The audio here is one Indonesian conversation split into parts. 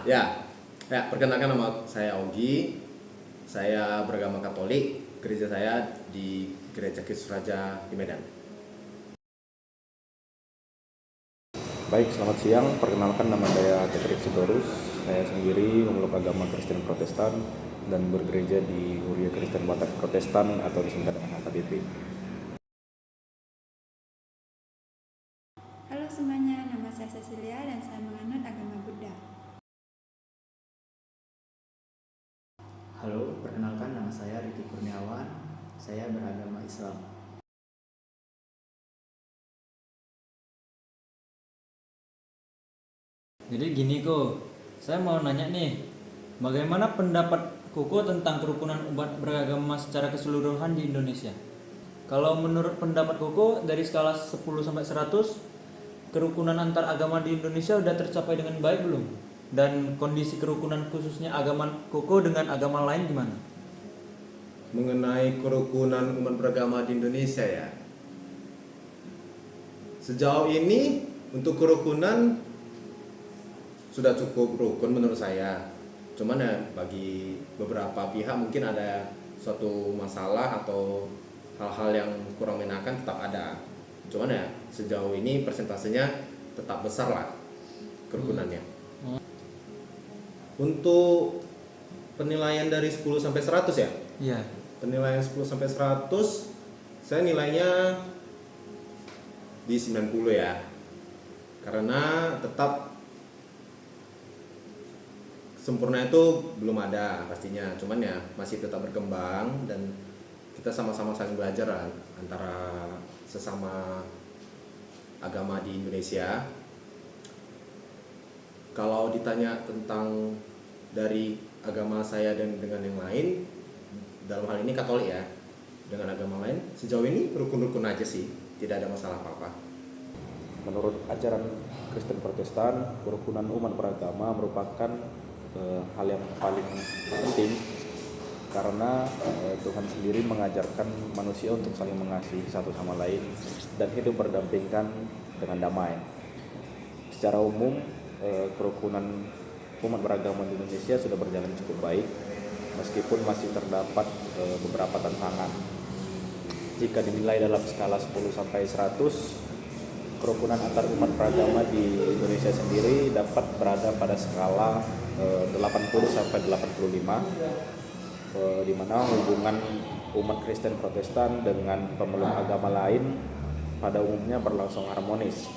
Perkenalkan nama saya Ogi. Saya beragama Katolik. Gereja saya di Gereja Kristus Raja di Medan. Baik, selamat siang. Perkenalkan nama saya Patrick Sitorus. Saya sendiri memeluk agama Kristen Protestan dan bergereja di Huria Kristen Batak Protestan atau disingkat dengan HKBP. Halo semuanya, nama saya Cecilia dan saya menganut agama Buddha. Halo, perkenalkan nama saya Riki Kurniawan. Saya beragama Islam. Jadi gini kok, saya mau nanya nih, bagaimana pendapat Koko tentang kerukunan umat beragama secara keseluruhan di Indonesia? Kalau menurut pendapat Koko, dari skala 10 sampai 100, kerukunan antar agama di Indonesia udah tercapai dengan baik belum? Dan kondisi kerukunan khususnya agama Koko dengan agama lain gimana? Mengenai kerukunan umat beragama di Indonesia ya. Sejauh ini untuk kerukunan sudah cukup rukun menurut saya. Cuman ya bagi beberapa pihak mungkin ada suatu masalah atau hal-hal yang kurang mengenakan tetap ada. Cuman ya sejauh ini persentasenya tetap besar lah kerukunannya. Untuk penilaian dari 10 sampai 100 ya? Iya. Penilaian 10 sampai 100 saya nilainya di 90 ya. Karena tetap sempurna itu belum ada pastinya, cuman ya masih tetap berkembang dan kita sama-sama saling belajar antara sesama agama di Indonesia. Kalau ditanya tentang dari agama saya dan dengan yang lain, dalam hal ini Katolik ya, dengan agama lain sejauh ini rukun-rukun aja sih, tidak ada masalah apa-apa. Menurut ajaran Kristen Protestan, kerukunan umat beragama merupakan hal yang paling penting karena Tuhan sendiri mengajarkan manusia untuk saling mengasihi satu sama lain dan hidup berdampingan dengan damai. Secara umum, kerukunan umat beragama di Indonesia sudah berjalan cukup baik meskipun masih terdapat beberapa tantangan. Jika dinilai dalam skala 10 sampai 100, kerukunan antar umat beragama di Indonesia sendiri dapat berada pada skala 80 sampai 85, di mana hubungan umat Kristen Protestan dengan pemeluk agama lain pada umumnya berlangsung harmonis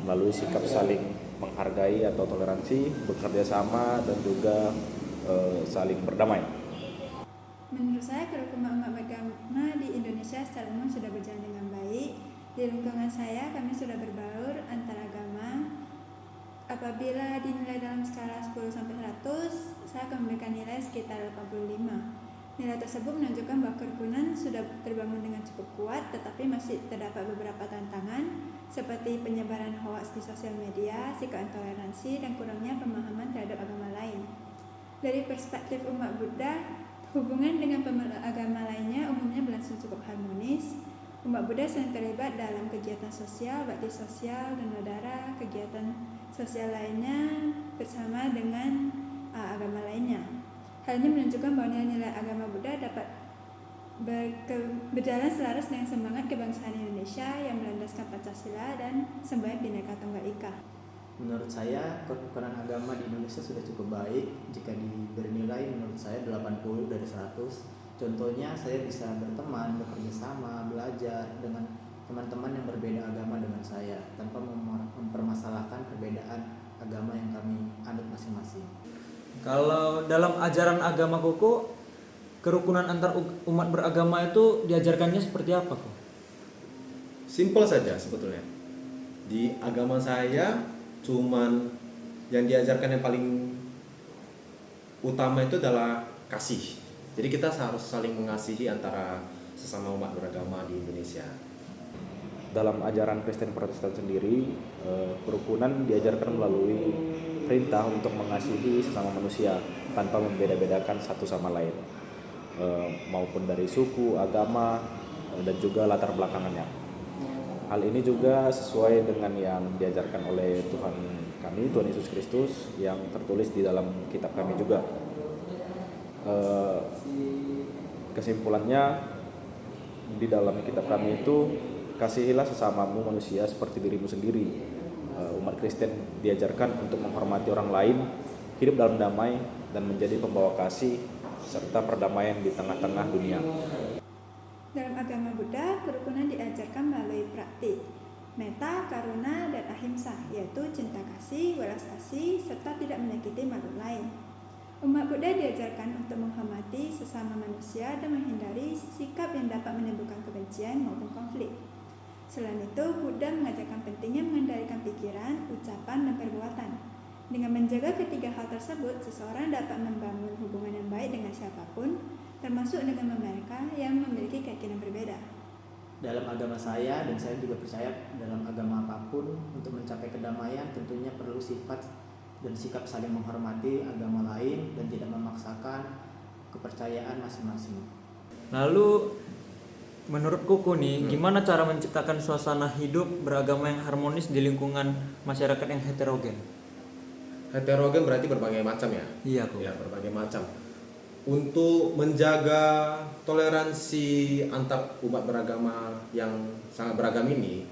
melalui sikap saling menghargai atau toleransi, bekerja sama dan juga saling berdamai. Menurut saya kerukunan umat beragama di Indonesia secara umum sudah berjalan dengan baik. Di lingkungan saya kami sudah berbaur antar agama. Apabila dinilai dalam skala 10 sampai 100, saya akan memberikan nilai sekitar 85. Nilai tersebut menunjukkan bahwa kerukunan sudah terbangun dengan cukup kuat, tetapi masih terdapat beberapa tantangan seperti penyebaran hoaks di sosial media, sikap intoleransi, dan kurangnya pemahaman terhadap agama lain. Dari perspektif umat Buddha, hubungan dengan pemeluk agama lainnya umumnya berlangsung cukup harmonis. Umat Buddha sering terlibat dalam kegiatan sosial, bakti sosial, donor darah, kegiatan sosial lainnya bersama dengan agama lainnya. Hal ini menunjukkan bahwa nilai-nilai agama Buddha dapat berjalan selaras dengan semangat kebangsaan Indonesia yang melandaskan Pancasila dan semboyan Bhinneka Tunggal Ika. Menurut saya, kerukunan agama di Indonesia sudah cukup baik. Jika diberi nilai, menurut saya 80 dari 100. Contohnya, saya bisa berteman, bekerja sama, belajar dengan teman-teman yang berbeda agama dengan saya tanpa mempermasalahkan perbedaan agama yang kami anut masing-masing. Kalau dalam ajaran agama Koko, kerukunan antar umat beragama itu diajarkannya seperti apa kok? Simpel saja sebetulnya. Di agama saya cuman yang diajarkan yang paling utama itu adalah kasih. Jadi kita harus saling mengasihi antara sesama umat beragama di Indonesia. Dalam ajaran Kristen Protestan sendiri, kerukunan diajarkan melalui perintah untuk mengasihi sesama manusia tanpa membeda-bedakan satu sama lain, maupun dari suku, agama, dan juga latar belakangannya. Hal ini juga sesuai dengan yang diajarkan oleh Tuhan kami, Tuhan Yesus Kristus, yang tertulis di dalam kitab kami juga. Kesimpulannya, di dalam kitab kami itu, kasihilah sesamamu manusia seperti dirimu sendiri. Umat Kristen diajarkan untuk menghormati orang lain, hidup dalam damai, dan menjadi pembawa kasih serta perdamaian di tengah-tengah dunia. Dalam agama Buddha, kerukunan diajarkan melalui praktik metta, karuna, dan ahimsa, yaitu cinta kasih, welas asih, serta tidak menyakiti makhluk lain. Umat Buddha diajarkan untuk menghormati sesama manusia dan menghindari sikap yang dapat menimbulkan kebencian maupun konflik. Selain itu, Buddha mengajarkan pentingnya mengendalikan pikiran, ucapan, dan perbuatan. Dengan menjaga ketiga hal tersebut, seseorang dapat membangun hubungan yang baik dengan siapapun, termasuk dengan mereka yang memiliki keyakinan berbeda. Dalam agama saya, dan saya juga percaya dalam agama apapun, untuk mencapai kedamaian tentunya perlu sifat dan sikap saling menghormati agama lain dan tidak memaksakan kepercayaan masing-masing. Lalu menurut Kuku nih, gimana cara menciptakan suasana hidup beragama yang harmonis di lingkungan masyarakat yang heterogen? Heterogen berarti berbagai macam ya? Iya, Ku. Ya, berbagai macam. Untuk menjaga toleransi antar umat beragama yang sangat beragam ini,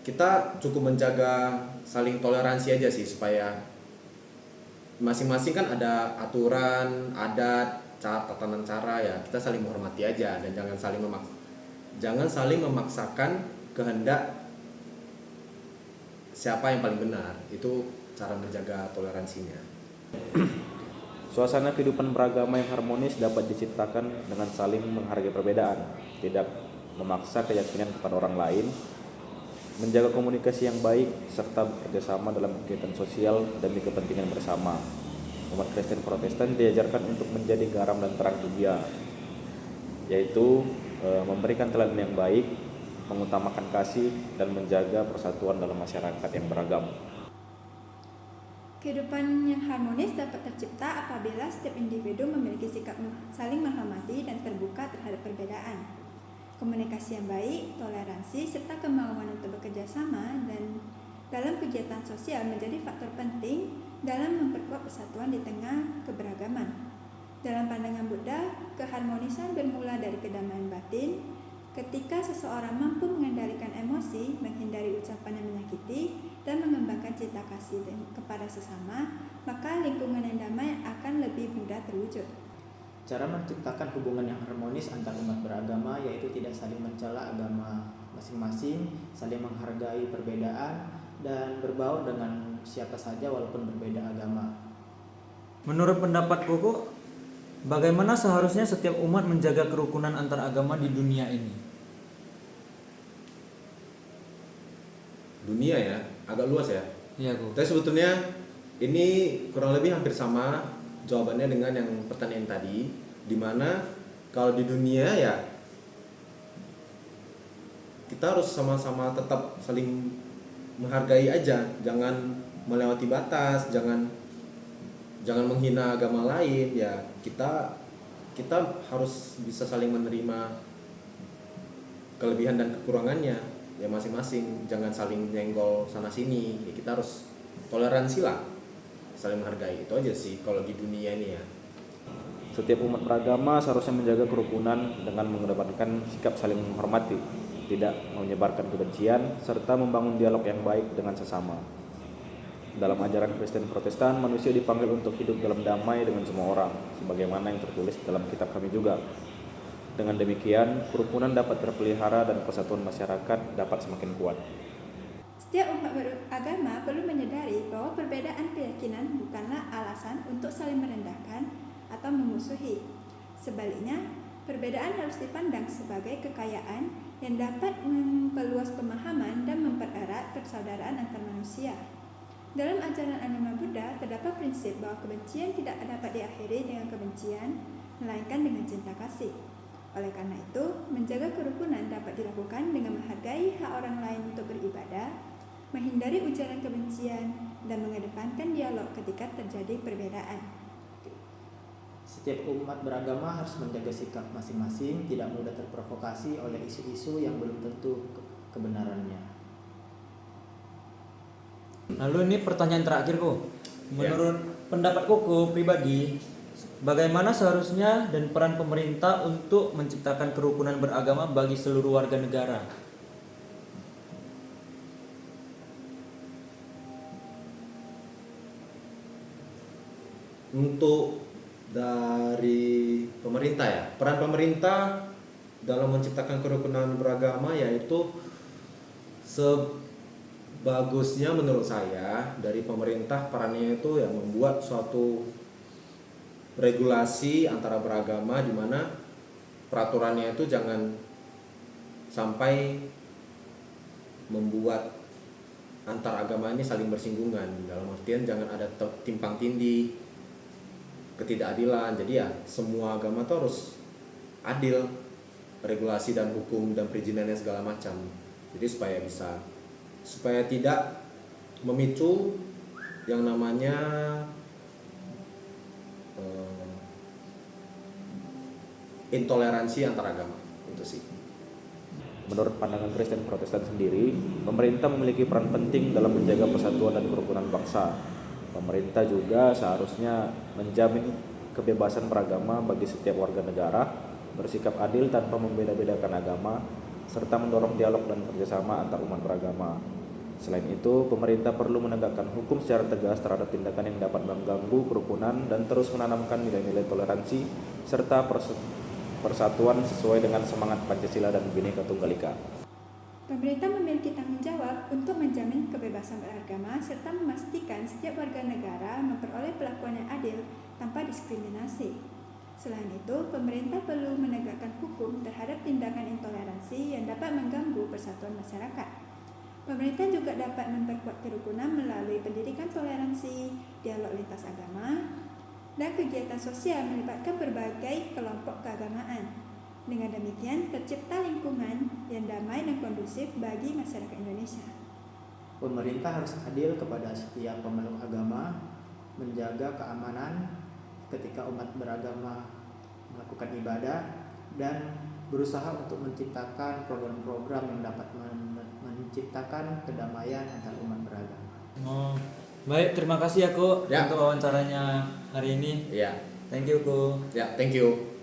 kita cukup menjaga saling toleransi aja sih, supaya masing-masing kan ada aturan, adat, tatanan cara, ya kita saling menghormati aja, dan jangan saling memaksakan kehendak siapa yang paling benar. Itu cara menjaga toleransinya. Suasana kehidupan beragama yang harmonis dapat diciptakan dengan saling menghargai perbedaan, tidak memaksa keyakinan kepada orang lain, menjaga komunikasi yang baik, serta bekerjasama dalam kegiatan sosial demi kepentingan bersama. Umat Kristen Protestan diajarkan untuk menjadi garam dan terang dunia, yaitu memberikan teladan yang baik, mengutamakan kasih, dan menjaga persatuan dalam masyarakat yang beragam. Kehidupan yang harmonis dapat tercipta apabila setiap individu memiliki sikap saling menghormati dan terbuka terhadap perbedaan. Komunikasi yang baik, toleransi, serta kemauan untuk bekerja sama dan dalam kegiatan sosial menjadi faktor penting dalam memperkuat persatuan di tengah keberagaman. Dalam pandangan Buddha, keharmonisan bermula dari kedamaian batin. Ketika seseorang mampu mengendalikan emosi, menghindari ucapan yang menyakiti, dan mengembangkan cinta kasih kepada sesama, maka lingkungan yang damai akan lebih mudah terwujud. Cara menciptakan hubungan yang harmonis antar umat beragama yaitu tidak saling mencela agama masing-masing, saling menghargai perbedaan, dan berbaur dengan siapa saja walaupun berbeda agama. Menurut pendapat Kuku, bagaimana seharusnya setiap umat menjaga kerukunan antar agama di dunia ini? Dunia ya, agak luas ya. Iya, Ku. Tapi sebetulnya ini kurang lebih hampir sama jawabannya dengan yang pertanyaan tadi, dimana kalau di dunia ya kita harus sama-sama tetap saling menghargai aja, jangan melewati batas, jangan menghina agama lain. Ya kita harus bisa saling menerima kelebihan dan kekurangannya ya masing-masing, jangan saling nyenggol sana sini. Ya, kita harus toleransi lah, saling menghargai. Itu aja sih kalau di dunia ini ya. Setiap umat beragama seharusnya menjaga kerukunan dengan mengedepankan sikap saling menghormati, tidak menyebarkan kebencian, serta membangun dialog yang baik dengan sesama. Dalam ajaran Kristen Protestan, manusia dipanggil untuk hidup dalam damai dengan semua orang, sebagaimana yang tertulis dalam kitab kami juga. Dengan demikian, kerukunan dapat terpelihara dan persatuan masyarakat dapat semakin kuat. Setiap umat beragama perlu menyadari bahwa perbedaan keyakinan bukanlah alasan untuk saling merendahkan atau memusuhi. Sebaliknya, perbedaan harus dipandang sebagai kekayaan yang dapat memperluas pemahaman dan mempererat persaudaraan antar manusia. Dalam ajaran agama Buddha terdapat prinsip bahwa kebencian tidak dapat diakhiri dengan kebencian, melainkan dengan cinta kasih. Oleh karena itu, menjaga kerukunan dapat dilakukan dengan menghargai hak orang lain untuk beribadah, menghindari ujaran kebencian, dan mengedepankan dialog ketika terjadi perbedaan. Setiap umat beragama harus menjaga sikap masing-masing, tidak mudah terprovokasi oleh isu-isu yang belum tentu kebenarannya. Lalu ini pertanyaan terakhir kok. Menurut pendapat Koko pribadi, bagaimana seharusnya dan peran pemerintah untuk menciptakan kerukunan beragama bagi seluruh warga negara? Untuk dari pemerintah ya, peran pemerintah dalam menciptakan kerukunan beragama yaitu sebagusnya menurut saya dari pemerintah perannya itu ya membuat suatu regulasi antara beragama di mana peraturannya itu jangan sampai membuat antar agama ini saling bersinggungan, dalam artian jangan ada timpang tindih, ketidakadilan. Jadi ya semua agama tuh harus adil, regulasi dan hukum dan perizinannya segala macam. Jadi supaya tidak memicu yang namanya intoleransi antar agama. Itu sih. Menurut pandangan Kristen Protestan sendiri, pemerintah memiliki peran penting dalam menjaga persatuan dan kerukunan bangsa. Pemerintah juga seharusnya menjamin kebebasan beragama bagi setiap warga negara, bersikap adil tanpa membeda-bedakan agama, serta mendorong dialog dan kerjasama antar umat beragama. Selain itu, pemerintah perlu menegakkan hukum secara tegas terhadap tindakan yang dapat mengganggu kerukunan dan terus menanamkan nilai-nilai toleransi serta persatuan sesuai dengan semangat Pancasila dan Bhinneka Tunggal Ika. Pemerintah memiliki tanggung jawab untuk menjamin kebebasan beragama serta memastikan setiap warga negara memperoleh perlakuan yang adil tanpa diskriminasi. Selain itu, pemerintah perlu menegakkan hukum terhadap tindakan intoleransi yang dapat mengganggu persatuan masyarakat. Pemerintah juga dapat memperkuat kerukunan melalui pendidikan toleransi, dialog lintas agama, dan kegiatan sosial melibatkan berbagai kelompok keagamaan. Dengan demikian, tercipta lingkungan yang damai dan kondusif bagi masyarakat Indonesia. Pemerintah harus adil kepada setiap pemeluk agama, menjaga keamanan ketika umat beragama melakukan ibadah, dan berusaha untuk menciptakan program-program yang dapat menciptakan kedamaian antar umat beragama. Oh, baik, terima kasih ya Ko Ya. untuk wawancaranya hari ini. Ya, Thank you Ko. ya, thank you.